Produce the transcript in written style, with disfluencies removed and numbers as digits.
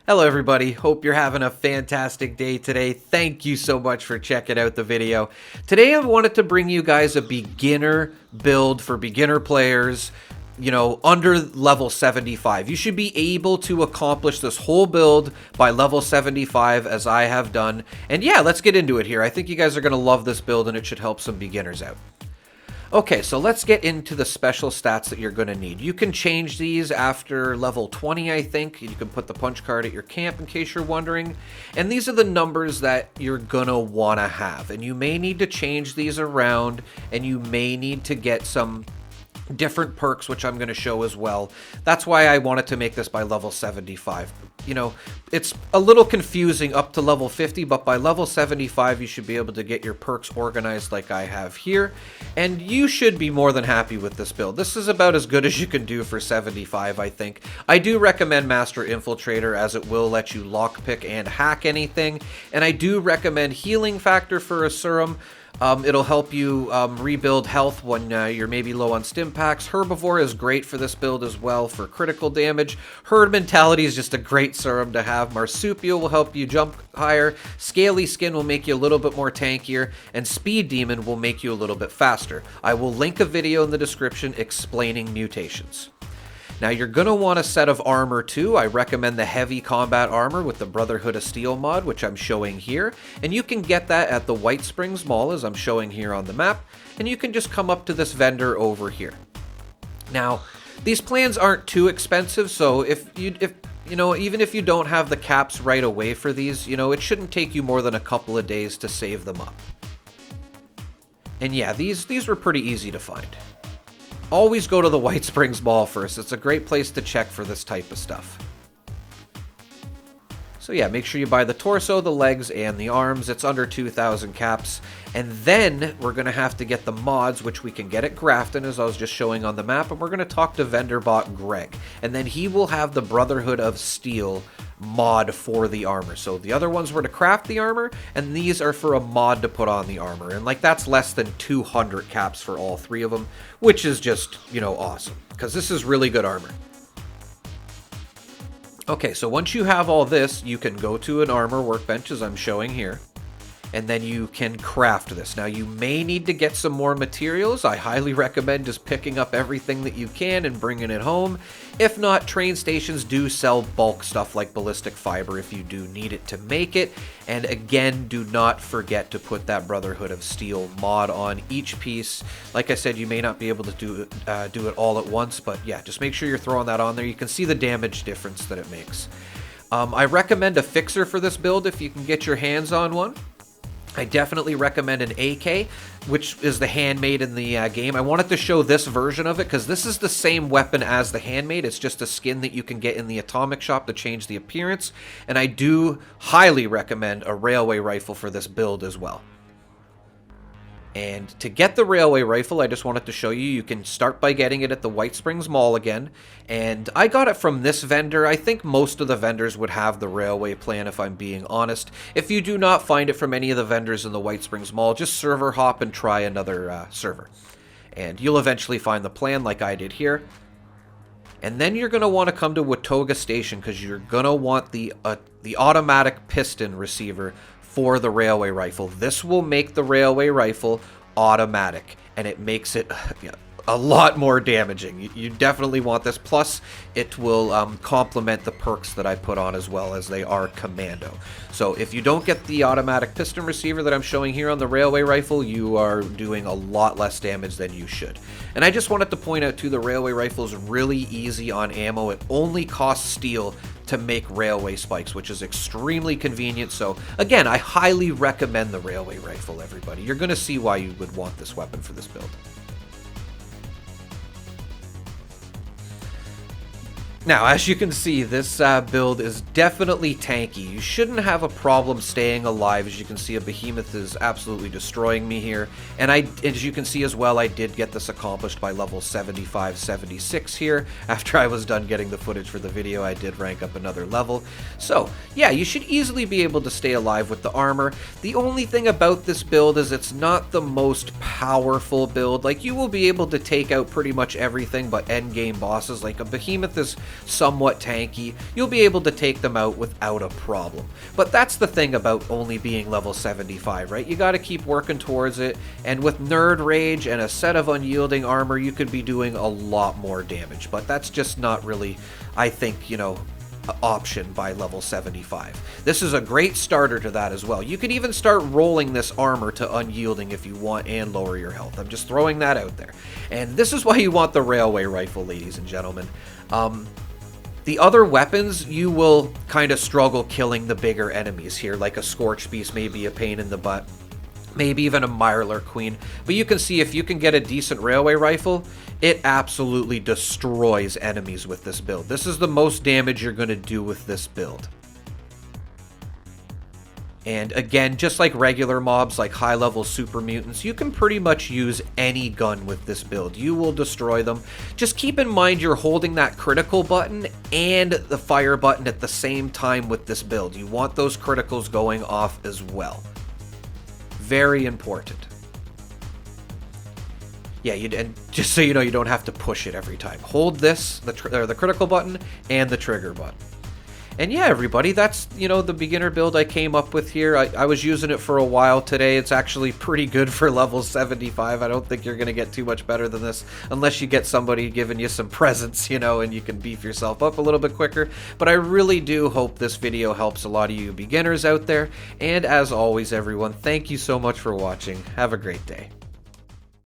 Hello everybody, hope you're having a fantastic day today. Thank you so much for checking out the video. Today I wanted to bring you guys a beginner build for beginner players, under level 75. You should be able to accomplish this whole build by level 75 as I have done. And yeah, let's get into it here. I think you guys are going to love this build and it should help some beginners out. Okay, so let's get into the special stats that you're going to need. You can change these after level 20, I think. You can put the punch card at your camp in case you're wondering. And these are the numbers that you're going to want to have. And you may need to change these around, and you may need to get some different perks, which I'm going to show as well. That's why I wanted to make this by level 75. It's a little confusing up to level 50, but by level 75 you should be able to get your perks organized like I have here, and you should be more than happy with this build. This is about as good as you can do for 75, I think. I do recommend Master Infiltrator, as it will let you lockpick and hack anything, and I do recommend Healing Factor for a serum. It'll help you rebuild health when you're maybe low on stim packs. Herbivore is great for this build as well for critical damage. Herd Mentality is just a great serum to have. Marsupial will help you jump higher. Scaly Skin will make you a little bit more tankier. And Speed Demon will make you a little bit faster. I will link a video in the description explaining mutations. Now you're going to want a set of armor too. I recommend the heavy combat armor with the Brotherhood of Steel mod, which I'm showing here. And you can get that at the White Springs Mall, as I'm showing here on the map. And you can just come up to this vendor over here. Now, these plans aren't too expensive, so even if you don't have the caps right away for these, it shouldn't take you more than a couple of days to save them up. And yeah, these were pretty easy to find. Always go to the White Springs Mall first. It's a great place to check for this type of stuff. So yeah, make sure you buy the torso, the legs, and the arms. It's under 2,000 caps. And then we're going to have to get the mods, which we can get at Grafton, as I was just showing on the map. And we're going to talk to vendor bot Greg. And then he will have the Brotherhood of Steel mod for the armor. So the other ones were to craft the armor, and these are for a mod to put on the armor. And that's less than 200 caps for all three of them, which is just, awesome. Because this is really good armor. Okay, so once you have all this, you can go to an armor workbench, as I'm showing here, and then you can craft this. Now, you may need to get some more materials. I highly recommend just picking up everything that you can and bringing it home. If not, train stations do sell bulk stuff like ballistic fiber if you do need it to make it. And again, do not forget to put that Brotherhood of Steel mod on each piece. Like I said, you may not be able to do it all at once, but yeah, just make sure you're throwing that on there. You can see the damage difference that it makes. I recommend a fixer for this build if you can get your hands on one. I definitely recommend an AK, which is the handmade in the game. I wanted to show this version of it because this is the same weapon as the handmade. It's just a skin that you can get in the Atomic Shop to change the appearance. And I do highly recommend a railway rifle for this build as well. And to get the railway rifle, I just wanted to show you, you can start by getting it at the White Springs Mall again. And I got it from this vendor. I think most of the vendors would have the railway plan, if I'm being honest. If you do not find it from any of the vendors in the White Springs Mall, just server hop and try another server. And you'll eventually find the plan like I did here. And then you're going to want to come to Watoga Station because you're going to want the automatic piston receiver for the railway rifle. This will make the railway rifle automatic, and it makes it a lot more damaging. You definitely want this, plus it will complement the perks that I put on as well, as they are Commando. So if you don't get the automatic piston receiver that I'm showing here on the railway rifle, you are doing a lot less damage than you should. And I just wanted to point out too, the railway rifle is really easy on ammo. It only costs steel to make railway spikes, which is extremely convenient. So again, I highly recommend the railway rifle, everybody. You're going to see why you would want this weapon for this build. Now, as you can see, this build is definitely tanky. You shouldn't have a problem staying alive. As you can see, a behemoth is absolutely destroying me here. And as you can see as well, I did get this accomplished by level 75, 76 here. After I was done getting the footage for the video, I did rank up another level. So, yeah, you should easily be able to stay alive with the armor. The only thing about this build is it's not the most powerful build. Like, you will be able to take out pretty much everything but endgame bosses. Like, a behemoth is somewhat tanky, you'll be able to take them out without a problem. But that's the thing about only being level 75, right? You gotta keep working towards it, and with Nerd Rage and a set of unyielding armor, you could be doing a lot more damage, but that's just not really, I think, you know, option by level 75. This is a great starter to that as well. You could even start rolling this armor to unyielding if you want and lower your health. I'm just throwing that out there. And this is why you want the railway rifle, ladies and gentlemen. The other weapons, you will kind of struggle killing the bigger enemies here, like a Scorch Beast may be a pain in the butt. Maybe even a Mirelurk Queen. But you can see if you can get a decent railway rifle, it absolutely destroys enemies with this build. This is the most damage you're going to do with this build. And again, just like regular mobs, like high-level super mutants, you can pretty much use any gun with this build. You will destroy them. Just keep in mind you're holding that critical button and the fire button at the same time with this build. You want those criticals going off as well. Very important. Yeah, and just so you know, you don't have to push it every time. Hold this, the critical button, and the trigger button. And yeah, everybody, that's, you know, the beginner build I came up with here. I was using it for a while today. It's actually pretty good for level 75. I don't think you're going to get too much better than this unless you get somebody giving you some presents, you know, and you can beef yourself up a little bit quicker. But I really do hope this video helps a lot of you beginners out there. And as always, everyone, thank you so much for watching. Have a great day.